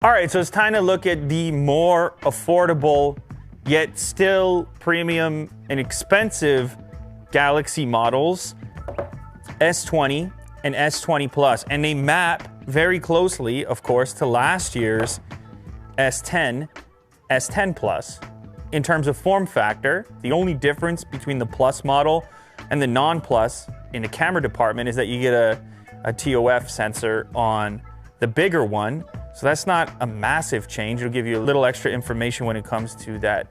All right, so it's time to look at the more affordable, yet still premium and expensive Galaxy models, S20 and S20 Plus. And they map very closely, of course, to last year's S10, S10 Plus. In terms of form factor, the only difference between the Plus model and the non-Plus in the camera department is that you get a TOF sensor on the bigger one. So that's not a massive change. It'll give you a little extra information when it comes to that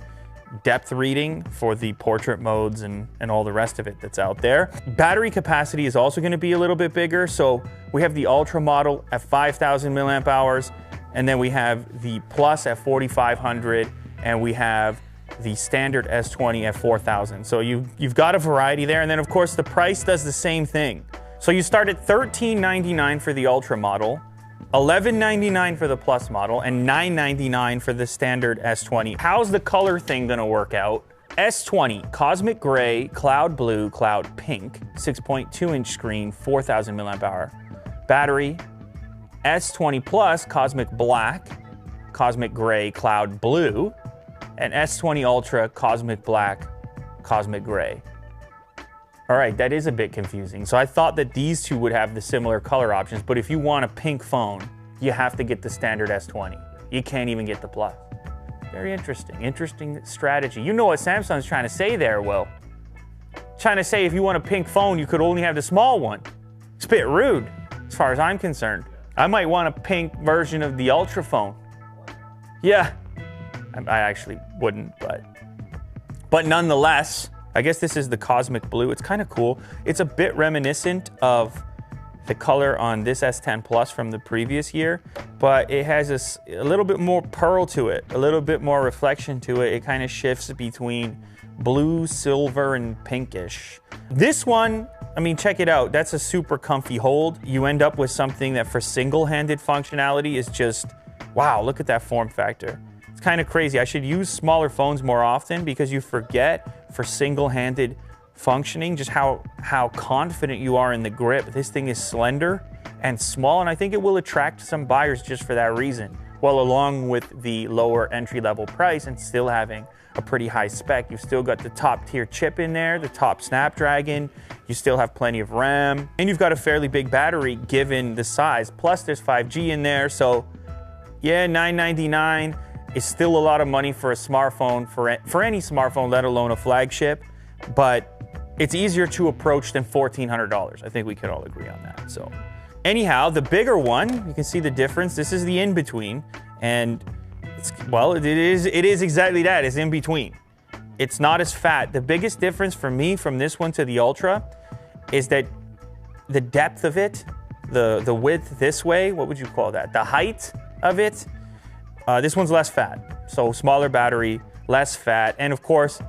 depth reading for the portrait modes and all the rest of it that's out there. Battery capacity is also going to be a little bit bigger. So we have the Ultra model at 5,000 milliamp hours, and then we have the Plus at 4,500, and we have the standard S20 at 4,000. So you've got a variety there. And then of course the price does the same thing. So you start at $1399 for the Ultra model, $1199 for the Plus model, and $999 for the standard S20. How's the color thing gonna work out? S20, Cosmic Gray, Cloud Blue, Cloud Pink, 6.2-inch screen, 4,000 milliamp hour battery. S20 Plus, Cosmic Black, Cosmic Gray, Cloud Blue, and S20 Ultra, Cosmic Black, Cosmic Gray. All right, that is a bit confusing. So I thought that these two would have the similar color options, but if you want a pink phone, you have to get the standard S20. You can't even get the Plus. Very interesting strategy. You know what Samsung's trying to say there, Will. Trying to say if you want a pink phone, you could only have the small one. It's a bit rude, as far as I'm concerned. I might want a pink version of the Ultra phone. Yeah, I actually wouldn't, but nonetheless, I guess this is the Cosmic Blue. It's kind of cool. It's a bit reminiscent of the color on this S10 Plus from the previous year, but it has a little bit more pearl to it, a little bit more reflection to it. It kind of shifts between blue, silver, and pinkish. This one, I mean, check it out. That's a super comfy hold. You end up with something that for single-handed functionality is just, wow, look at that form factor. It's kind of crazy. I should use smaller phones more often because you forget for single-handed functioning just how confident you are in the grip. This thing is slender and small, and I think it will attract some buyers just for that reason. Well, along with the lower entry-level price and still having a pretty high spec, you've still got the top-tier chip in there, the top Snapdragon, you still have plenty of RAM, and you've got a fairly big battery given the size. Plus, there's 5G in there, so yeah, $999. It's still a lot of money for a smartphone, for any smartphone, let alone a flagship, but it's easier to approach than $1,400. I think we could all agree on that. So anyhow, the bigger one, you can see the difference. This is the in-between, and it is exactly that. It's in between. It's not as fat. The biggest difference for me from this one to the Ultra is that the depth of it, the width this way, what would you call that? The height of it, this one's less fat. So smaller battery, less fat, and of course,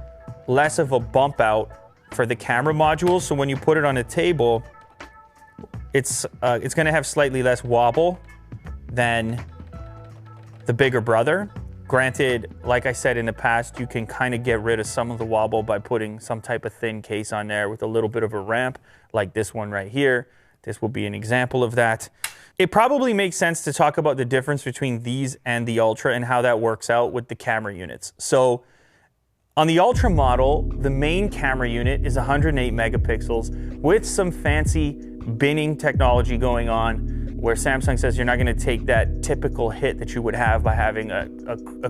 less of a bump out for the camera module. So when you put it on a table, it's gonna have slightly less wobble than the bigger brother. Granted, like I said in the past, you can kind of get rid of some of the wobble by putting some type of thin case on there with a little bit of a ramp, like this one right here. This will be an example of that. It probably makes sense to talk about the difference between these and the Ultra and how that works out with the camera units. So on the Ultra model, the main camera unit is 108 megapixels with some fancy binning technology going on, where Samsung says you're not going to take that typical hit that you would have by having a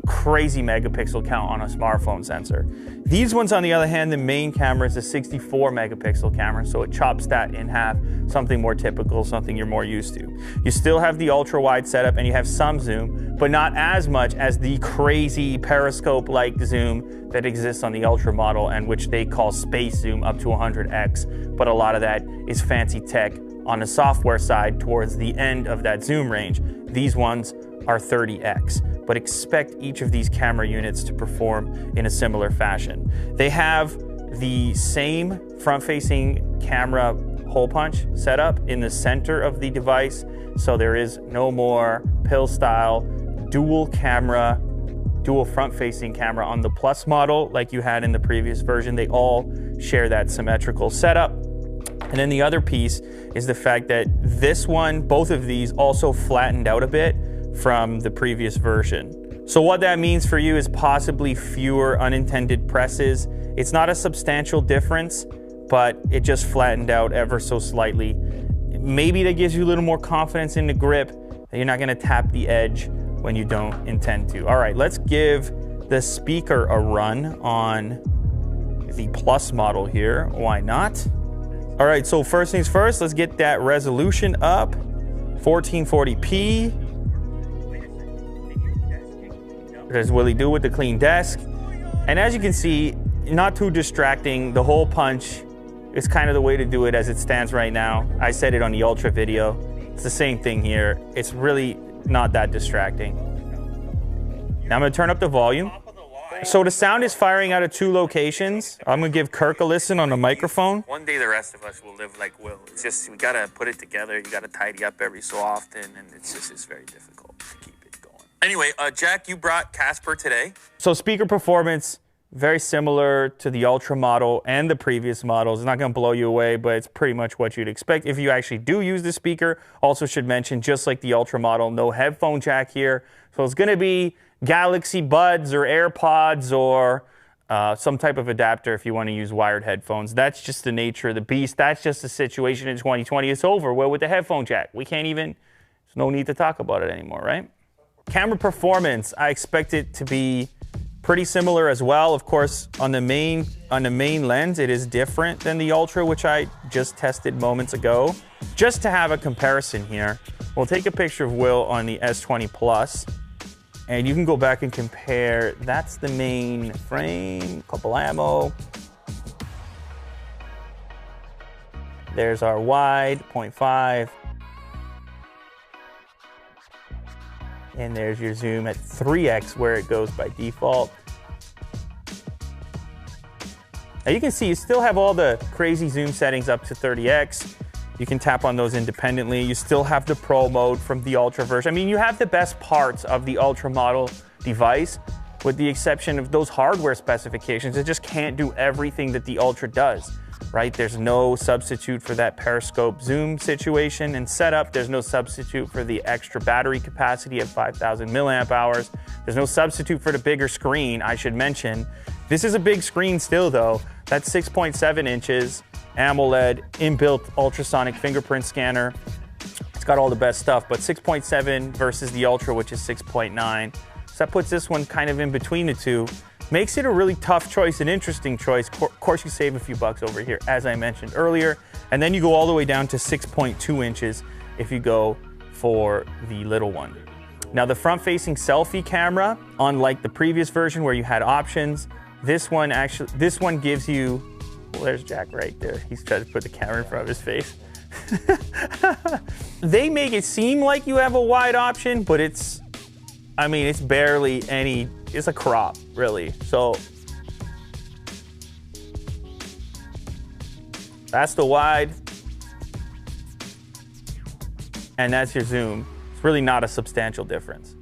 crazy megapixel count on a smartphone sensor. These ones, on the other hand, the main camera is a 64 megapixel camera, so it chops that in half, something more typical, something you're more used to. You still have the ultra wide setup and you have some zoom, but not as much as the crazy periscope-like zoom that exists on the Ultra model, and which they call space zoom up to 100x, but a lot of that is fancy tech on the software side towards the end of that zoom range. These ones are 30x, but expect each of these camera units to perform in a similar fashion. They have the same front-facing camera hole punch setup in the center of the device, so there is no more pill-style dual front-facing camera on the Plus model like you had in the previous version. They all share that symmetrical setup. And then the other piece is the fact that this one, both of these, also flattened out a bit from the previous version. So what that means for you is possibly fewer unintended presses. It's not a substantial difference, but it just flattened out ever so slightly. Maybe that gives you a little more confidence in the grip that you're not gonna tap the edge when you don't intend to. All right, let's give the speaker a run on the Plus model here. Why not? All right, so first things first, let's get that resolution up. 1440p. There's Willie Do with the clean desk. And as you can see, not too distracting. The hole punch is kind of the way to do it as it stands right now. I said it on the Ultra video. It's the same thing here. It's really not that distracting. Now I'm gonna turn up the volume. So the sound is firing out of 2 locations. I'm gonna give Kirk a listen on the microphone. One day the rest of us will live like Will. It's just, we gotta put it together. You gotta tidy up every so often, and it's very difficult to keep it going. Anyway, Jack, you brought Casper today. So speaker performance, very similar to the Ultra model and the previous models. It's not gonna blow you away, but it's pretty much what you'd expect if you actually do use the speaker. Also should mention, just like the Ultra model, no headphone jack here. So it's gonna be Galaxy Buds or AirPods or some type of adapter if you want to use wired headphones. That's just the nature of the beast. That's just the situation in 2020. It's over. Well, with the headphone jack, we can't even, there's no need to talk about it anymore, right? Camera performance, I expect it to be pretty similar as well. Of course, on the main lens, it is different than the Ultra, which I just tested moments ago. Just to have a comparison here, we'll take a picture of Will on the S20 Plus. And you can go back and compare. That's the main frame, couple ammo. There's our wide, 0.5. And there's your zoom at 3x where it goes by default. Now you can see you still have all the crazy zoom settings up to 30x. You can tap on those independently. You still have the Pro mode from the Ultra version. I mean, you have the best parts of the Ultra model device, with the exception of those hardware specifications. It just can't do everything that the Ultra does, right? There's no substitute for that periscope zoom situation and setup. There's no substitute for the extra battery capacity of 5,000 milliamp hours. There's no substitute for the bigger screen, I should mention. This is a big screen still though. That's 6.7 inches. AMOLED, inbuilt ultrasonic fingerprint scanner. It's got all the best stuff, but 6.7 versus the Ultra, which is 6.9. So that puts this one kind of in between the two. Makes it a really tough choice, an interesting choice. Of course, you save a few bucks over here, as I mentioned earlier. And then you go all the way down to 6.2 inches if you go for the little one. Now, the front-facing selfie camera, unlike the previous version where you had options, this one gives you, well, there's Jack right there. He's trying to put the camera in front of his face. They make it seem like you have a wide option, but it's, I mean, it's barely any, it's a crop, really. So that's the wide, and that's your zoom. It's really not a substantial difference.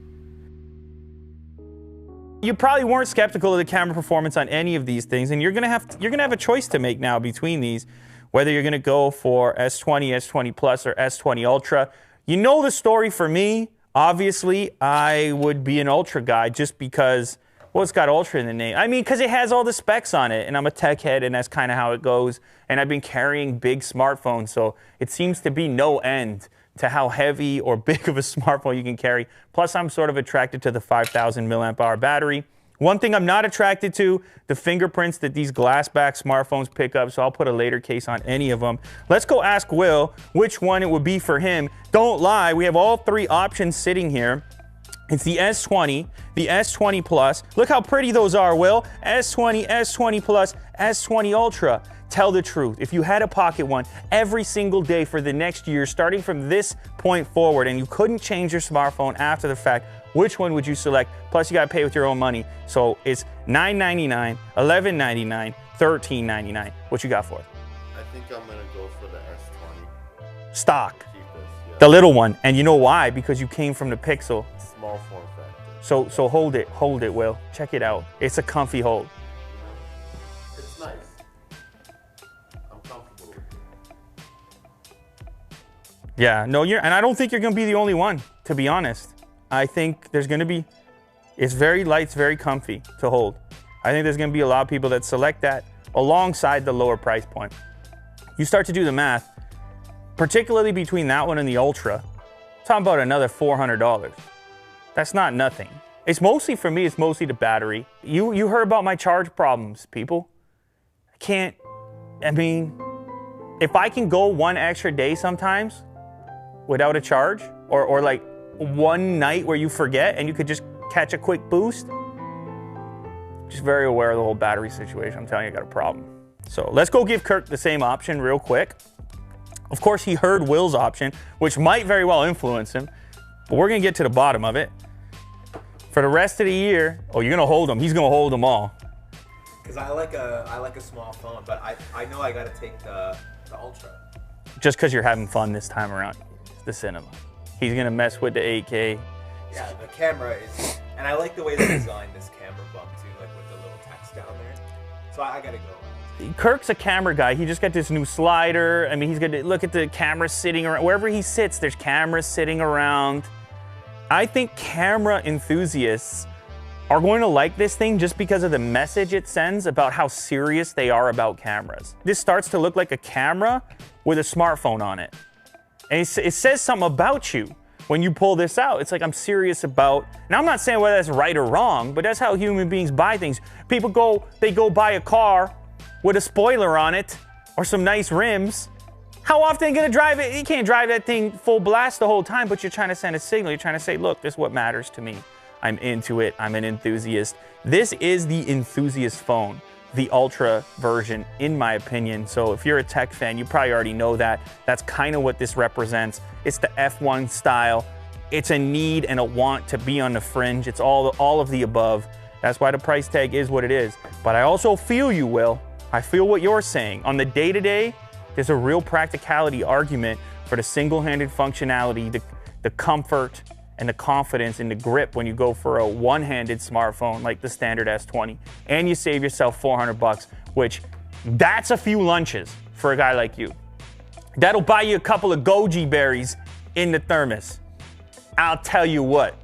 You probably weren't skeptical of the camera performance on any of these things, and you're gonna have a choice to make now between these, whether you're gonna go for S20, S20 Plus, or S20 Ultra. You know the story for me. Obviously, I would be an Ultra guy just because, well, it's got Ultra in the name. I mean, because it has all the specs on it, and I'm a tech head, and that's kind of how it goes. And I've been carrying big smartphones, so it seems to be no end to how heavy or big of a smartphone you can carry. Plus, I'm sort of attracted to the 5,000 milliamp hour battery. One thing I'm not attracted to, the fingerprints that these glass back smartphones pick up, so I'll put a later case on any of them. Let's go ask Will which one it would be for him. Don't lie, we have all 3 options sitting here. It's the S20, the S20 Plus. Look how pretty those are, Will. S20, S20 Plus, S20 Ultra. Tell the truth. If you had a pocket one every single day for the next year, starting from this point forward, and you couldn't change your smartphone after the fact, which one would you select? Plus, you got to pay with your own money. So it's $9.99, $11.99, $13.99. What you got for it? I think I'm going to go for the S20. Stock. Cheapest, yeah. The little one. And you know why? Because you came from the Pixel. Small form factor. So hold it, Will. Check it out. It's a comfy hold. It's nice. I'm comfortable with it. Yeah, no, and I don't think you're gonna be the only one, to be honest. I think there's going to be, it's very light, it's very comfy to hold. I think there's going to be a lot of people that select that alongside the lower price point. You start to do the math, particularly between that one and the Ultra, talking about another $400. That's not nothing. It's mostly, for me, it's mostly the battery. You heard about my charge problems, people. I mean, if I can go one extra day sometimes without a charge, or like one night where you forget and you could just catch a quick boost, just very aware of the whole battery situation. I'm telling you, I got a problem. So let's go give Kirk the same option real quick. Of course, he heard Will's option, which might very well influence him, but we're gonna get to the bottom of it. For the rest of the year, oh, you're gonna hold them. He's gonna hold them all. Because I like a small phone, but I know I gotta take the Ultra. Just because you're having fun this time around, the cinema. He's gonna mess with the 8K. Yeah, the camera is, and I like the way they designed this camera bump too, like with the little text down there. So I gotta go. Kirk's a camera guy. He just got this new slider. I mean, he's gonna look at the cameras sitting around. Wherever he sits, there's cameras sitting around. I think camera enthusiasts are going to like this thing just because of the message it sends about how serious they are about cameras. This starts to look like a camera with a smartphone on it. And it says something about you when you pull this out. It's like, I'm serious about, now I'm not saying whether that's right or wrong, but that's how human beings buy things. People go buy a car with a spoiler on it or some nice rims. How often are you gonna drive it? You can't drive that thing full blast the whole time, but you're trying to send a signal. You're trying to say, look, this is what matters to me. I'm into it, I'm an enthusiast. This is the enthusiast phone, the Ultra version, in my opinion. So if you're a tech fan, you probably already know that. That's kind of what this represents. It's the F1 style. It's a need and a want to be on the fringe. It's all of the above. That's why the price tag is what it is. But I also feel you, Will. I feel what you're saying. On the day-to-day, there's a real practicality argument for the single-handed functionality, the comfort, and the confidence in the grip when you go for a one-handed smartphone like the standard S20. And you save yourself $400, which that's a few lunches for a guy like you. That'll buy you a couple of goji berries in the thermos. I'll tell you what.